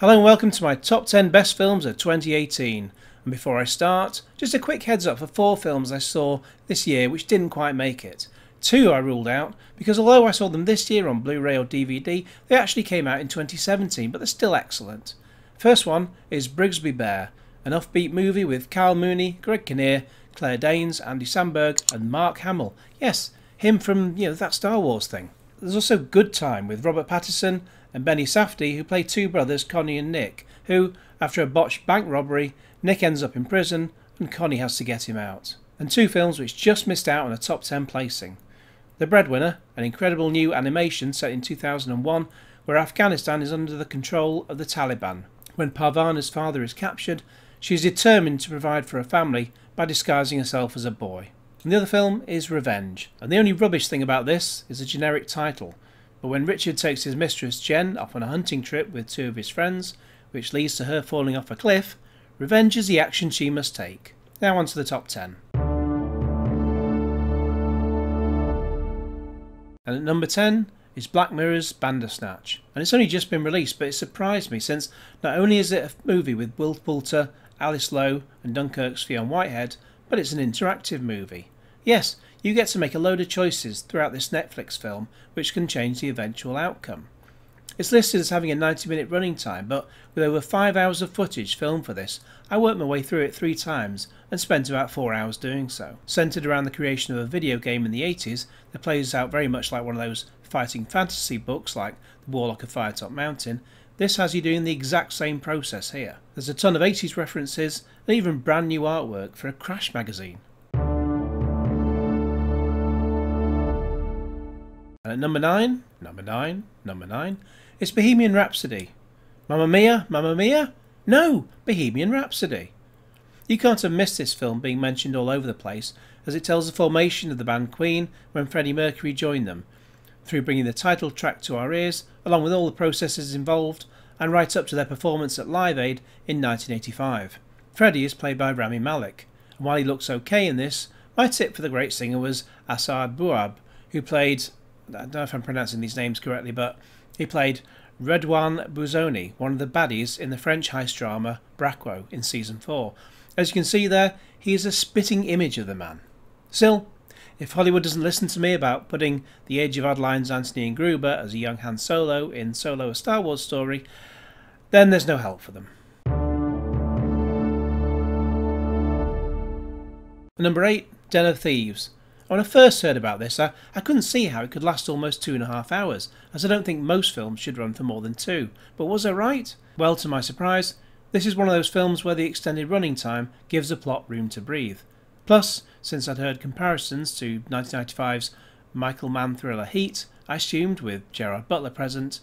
Hello and welcome to my top 10 best films of 2018. And before I start, just a quick heads up for 4 films I saw this year which didn't quite make it. 2 I ruled out because although I saw them this year on Blu-ray or DVD, they actually came out in 2017, but they're still excellent. First one is Brigsby Bear, an offbeat movie with Kyle Mooney, Greg Kinnear, Claire Danes, Andy Samberg and Mark Hamill. Yes, him from, that Star Wars thing. There's also Good Time with Robert Pattinson and Benny Safdie, who play 2 brothers, Connie and Nick, who, after a botched bank robbery, Nick ends up in prison and Connie has to get him out. And 2 films which just missed out on a top 10 placing. The Breadwinner, an incredible new animation set in 2001 where Afghanistan is under the control of the Taliban. When Parvana's father is captured, she is determined to provide for her family by disguising herself as a boy. And the other film is Revenge, and the only rubbish thing about this is a generic title. But when Richard takes his mistress Jen off on a hunting trip with 2 of his friends, which leads to her falling off a cliff, revenge is the action she must take. Now on to the top 10. And at number 10 is Black Mirror's Bandersnatch. And it's only just been released, but it surprised me since not only is it a movie with Will Poulter, Alice Lowe and Dunkirk's Fionn Whitehead, but it's an interactive movie. Yes, you get to make a load of choices throughout this Netflix film which can change the eventual outcome. It's listed as having a 90-minute running time, but with over 5 hours of footage filmed for this, I worked my way through it 3 times and spent about 4 hours doing so. Centred around the creation of a video game in the 80s that plays out very much like one of those fighting fantasy books like The Warlock of Firetop Mountain, this has you doing the exact same process here. There's a ton of 80s references and even brand new artwork for a Crash magazine. And at number 9, it's Bohemian Rhapsody. Mamma Mia? Mamma Mia? No! Bohemian Rhapsody. You can't have missed this film being mentioned all over the place, as it tells the formation of the band Queen when Freddie Mercury joined them, through bringing the title track to our ears, along with all the processes involved, and right up to their performance at Live Aid in 1985. Freddie is played by Rami Malek, and while he looks okay in this, my tip for the great singer was Asad Bouab, who played, I don't know if I'm pronouncing these names correctly, but he played Redouane Bouzoni, one of the baddies in the French heist drama Braquo in Season 4. As you can see there, he is a spitting image of the man. Still, if Hollywood doesn't listen to me about putting the Age of Adeline's Anthony and Gruber as a young Han Solo in Solo: A Star Wars Story, then there's no help for them. Number 8, Den of Thieves. When I first heard about this, I couldn't see how it could last almost 2.5 hours, as I don't think most films should run for more than 2. But was I right? Well, to my surprise, this is one of those films where the extended running time gives the plot room to breathe. Plus, since I'd heard comparisons to 1995's Michael Mann thriller Heat, I assumed, with Gerard Butler present,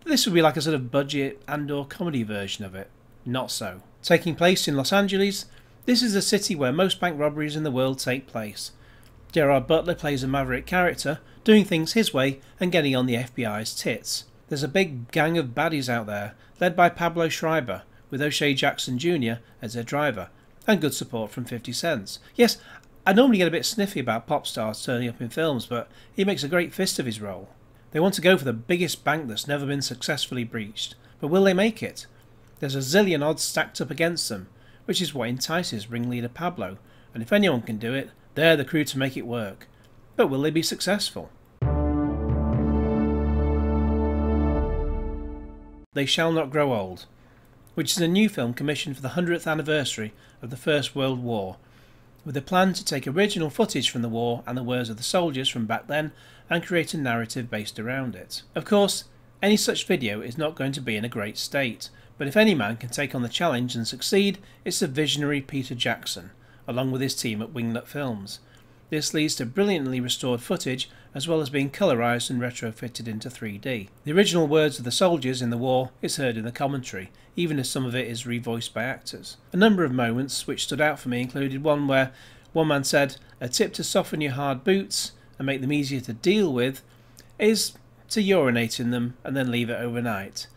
that this would be like a sort of budget and/or comedy version of it. Not so. Taking place in Los Angeles, this is a city where most bank robberies in the world take place. Gerard Butler plays a maverick character, doing things his way and getting on the FBI's tits. There's a big gang of baddies out there, led by Pablo Schreiber, with O'Shea Jackson Jr. as their driver, and good support from 50 Cent. Yes, I normally get a bit sniffy about pop stars turning up in films, but he makes a great fist of his role. They want to go for the biggest bank that's never been successfully breached, but will they make it? There's a zillion odds stacked up against them, which is what entices ringleader Pablo, and if anyone can do it, they're the crew to make it work. But will they be successful? They Shall Not Grow Old, which is a new film commissioned for the 100th anniversary of the First World War, with a plan to take original footage from the war and the words of the soldiers from back then and create a narrative based around it. Of course, any such video is not going to be in a great state, but if any man can take on the challenge and succeed, it's the visionary Peter Jackson, along with his team at Wingnut Films. This leads to brilliantly restored footage as well as being colorised and retrofitted into 3D. The original words of the soldiers in the war is heard in the commentary, even as some of it is revoiced by actors. A number of moments which stood out for me included one where one man said, "A tip to soften your hard boots and make them easier to deal with is to urinate in them and then leave it overnight."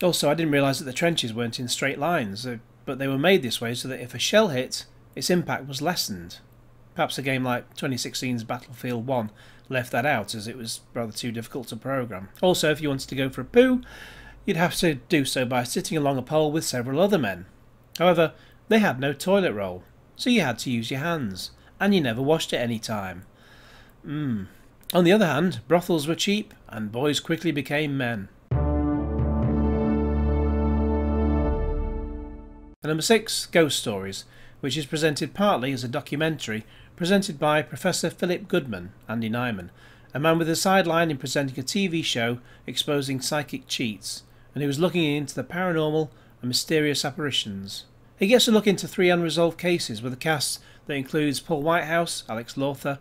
Also, I didn't realise that the trenches weren't in straight lines, but they were made this way so that if a shell hit, its impact was lessened. Perhaps a game like 2016's Battlefield 1 left that out as it was rather too difficult to program. Also, if you wanted to go for a poo, You'd have to do so by sitting along a pole with several other men. However, they had no toilet roll, so you had to use your hands, and you never washed at any time. On the other hand, brothels were cheap, and boys quickly became men. And number 6, Ghost Stories, which is presented partly as a documentary presented by Professor Philip Goodman, Andy Nyman, a man with a sideline in presenting a TV show exposing psychic cheats, and who was looking into the paranormal and mysterious apparitions. He gets to look into 3 unresolved cases with a cast that includes Paul Whitehouse, Alex Lawther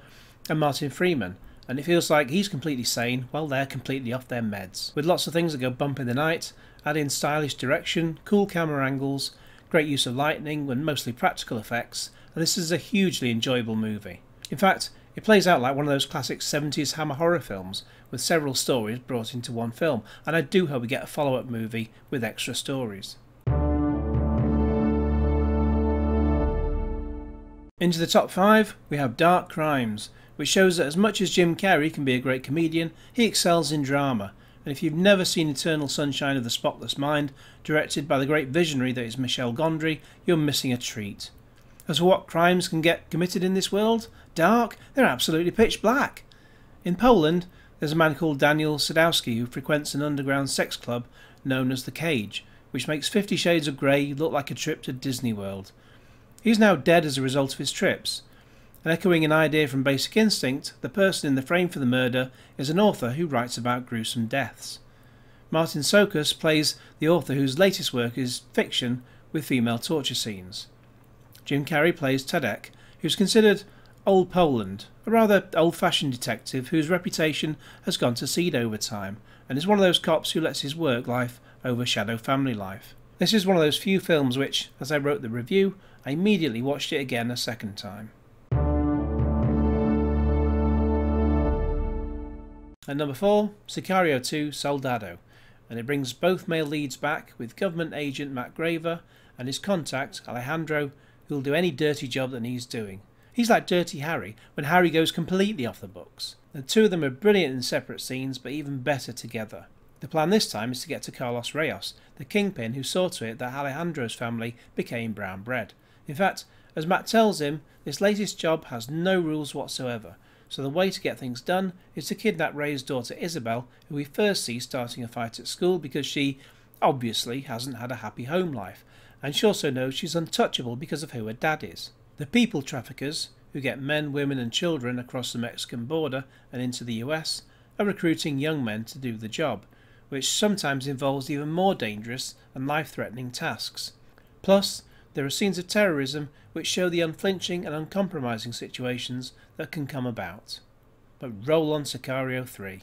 and Martin Freeman, and it feels like he's completely sane while they're completely off their meds, with lots of things that go bump in the night, add in stylish direction, cool camera angles, great use of lighting and mostly practical effects, and this is a hugely enjoyable movie. In fact, it plays out like one of those classic 70s Hammer horror films, with several stories brought into one film, and I do hope we get a follow-up movie with extra stories. Into the top 5, we have Dark Crimes, which shows that as much as Jim Carrey can be a great comedian, he excels in drama. And if you've never seen Eternal Sunshine of the Spotless Mind, directed by the great visionary that is Michel Gondry, you're missing a treat. As for what crimes can get committed in this world, dark, they're absolutely pitch black. In Poland, there's a man called Daniel Sadowski who frequents an underground sex club known as The Cage, which makes 50 Shades of Grey look like a trip to Disney World. He's now dead as a result of his trips. And echoing an idea from Basic Instinct, the person in the frame for the murder is an author who writes about gruesome deaths. Martin Sokus plays the author whose latest work is fiction with female torture scenes. Jim Carrey plays Tadek, who's considered Old Poland, a rather old-fashioned detective whose reputation has gone to seed over time, and is one of those cops who lets his work life overshadow family life. This is one of those few films which, as I wrote the review, I immediately watched it again a second time. At number 4, Sicario 2 Soldado, and it brings both male leads back with government agent Matt Graver and his contact Alejandro, who'll do any dirty job that needs doing. He's like Dirty Harry when Harry goes completely off the books. The two of them are brilliant in separate scenes, but even better together. The plan this time is to get to Carlos Reyes, the kingpin who saw to it that Alejandro's family became brown bread. In fact, as Matt tells him, this latest job has no rules whatsoever, so the way to get things done is to kidnap Rey's daughter Isabel, who we first see starting a fight at school because she, obviously, hasn't had a happy home life, and she also knows she's untouchable because of who her dad is. The people traffickers, who get men, women and children across the Mexican border and into the US, are recruiting young men to do the job, which sometimes involves even more dangerous and life-threatening tasks. Plus, there are scenes of terrorism which show the unflinching and uncompromising situations that can come about. But roll on Sicario 3.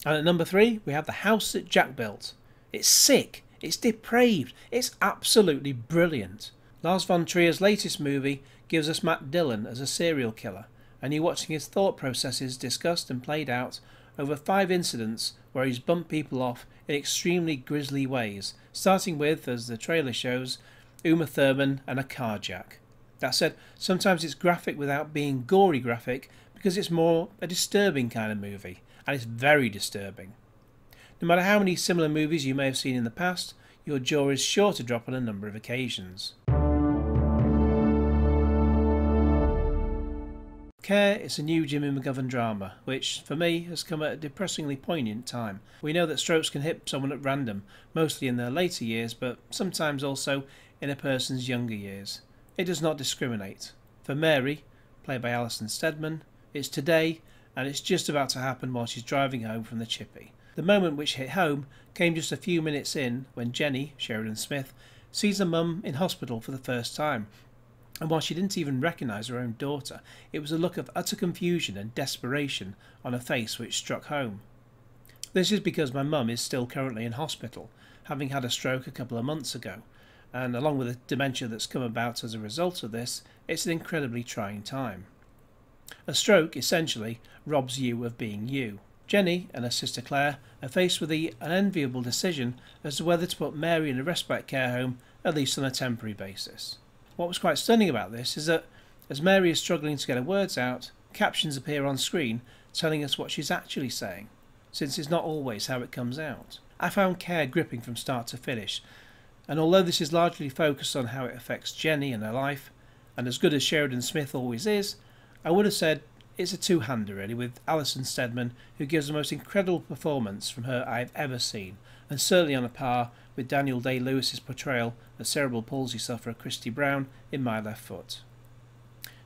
And at number 3 we have The House That Jack Built. It's sick, it's depraved, it's absolutely brilliant. Lars von Trier's latest movie gives us Matt Dillon as a serial killer, and you're watching his thought processes discussed and played out over 5 incidents where he's bumped people off in extremely grisly ways, starting with, as the trailer shows, Uma Thurman and a carjack. That said, sometimes it's graphic without being gory graphic because it's more a disturbing kind of movie, and it's very disturbing. No matter how many similar movies you may have seen in the past, your jaw is sure to drop on a number of occasions. Care is a new Jimmy McGovern drama, which, for me, has come at a depressingly poignant time. We know that strokes can hit someone at random, mostly in their later years, but sometimes also in a person's younger years. It does not discriminate. For Mary, played by Alison Steadman, it's today, and it's just about to happen while she's driving home from the chippy. The moment which hit home came just a few minutes in, when Jenny, Sheridan Smith, sees her mum in hospital for the first time. And while she didn't even recognise her own daughter, it was a look of utter confusion and desperation on her face which struck home. This is because my mum is still currently in hospital, having had a stroke a couple of months ago, and along with the dementia that's come about as a result of this, it's an incredibly trying time. A stroke, essentially, robs you of being you. Jenny and her sister Claire are faced with the unenviable decision as to whether to put Mary in a respite care home, at least on a temporary basis. What was quite stunning about this is that, as Mary is struggling to get her words out, captions appear on screen telling us what she's actually saying, since it's not always how it comes out. I found Care gripping from start to finish, and although this is largely focused on how it affects Jenny and her life, and as good as Sheridan Smith always is, I would have said it's a two-hander really, with Alison Steadman, who gives the most incredible performance from her I've ever seen, and certainly on a par with Daniel Day-Lewis's portrayal of cerebral palsy sufferer Christy Brown in My Left Foot.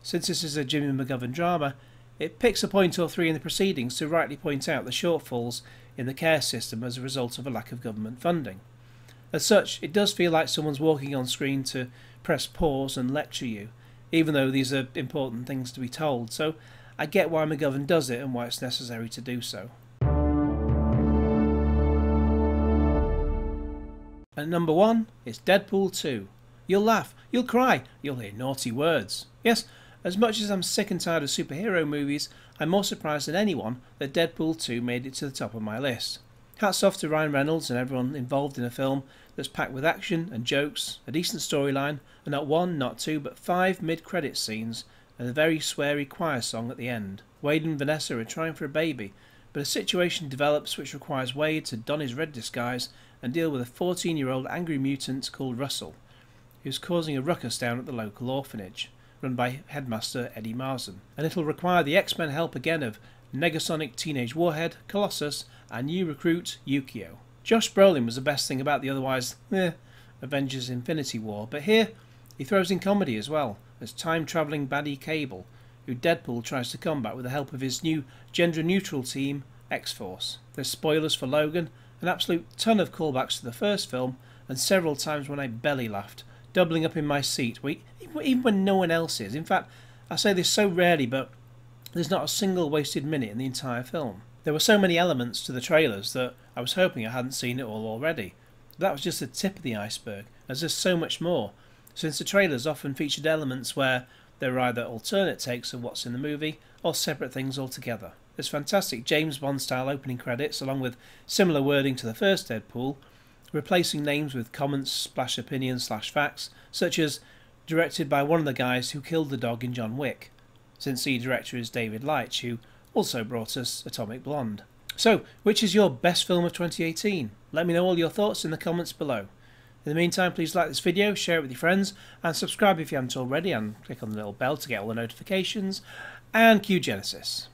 Since this is a Jimmy McGovern drama, it picks a point or three in the proceedings to rightly point out the shortfalls in the care system as a result of a lack of government funding. As such, it does feel like someone's walking on screen to press pause and lecture you, even though these are important things to be told, so I get why McGovern does it and why it's necessary to do so. At number 1 is Deadpool 2. You'll laugh, you'll cry, you'll hear naughty words. Yes, as much as I'm sick and tired of superhero movies, I'm more surprised than anyone that Deadpool 2 made it to the top of my list. Hats off to Ryan Reynolds and everyone involved in a film that's packed with action and jokes, a decent storyline, and not one, not two, but 5 mid-credits scenes, and a very sweary choir song at the end. Wade and Vanessa are trying for a baby, but a situation develops which requires Wade to don his red disguise and deal with a 14-year-old angry mutant called Russell, who's causing a ruckus down at the local orphanage, run by headmaster Eddie Marsan. And it'll require the X-Men help again of Negasonic Teenage Warhead, Colossus, and new recruit Yukio. Josh Brolin was the best thing about the otherwise Avengers Infinity War, but here he throws in comedy as well, as time-travelling baddie Cable, who Deadpool tries to combat with the help of his new gender-neutral team, X-Force. There's spoilers for Logan, an absolute ton of callbacks to the first film, and several times when I belly laughed, doubling up in my seat, even when no one else is. In fact, I say this so rarely, but there's not a single wasted minute in the entire film. There were so many elements to the trailers that I was hoping I hadn't seen it all already. But that was just the tip of the iceberg, as there's so much more, since the trailers often featured elements where there were either alternate takes of what's in the movie, or separate things altogether. There's fantastic James Bond-style opening credits, along with similar wording to the first Deadpool, replacing names with comments / opinions / facts, such as directed by one of the guys who killed the dog in John Wick, since the director is David Leitch, who also brought us Atomic Blonde. So, which is your best film of 2018? Let me know all your thoughts in the comments below. In the meantime, please like this video, share it with your friends, and subscribe if you haven't already, and click on the little bell to get all the notifications, and cue Genesis.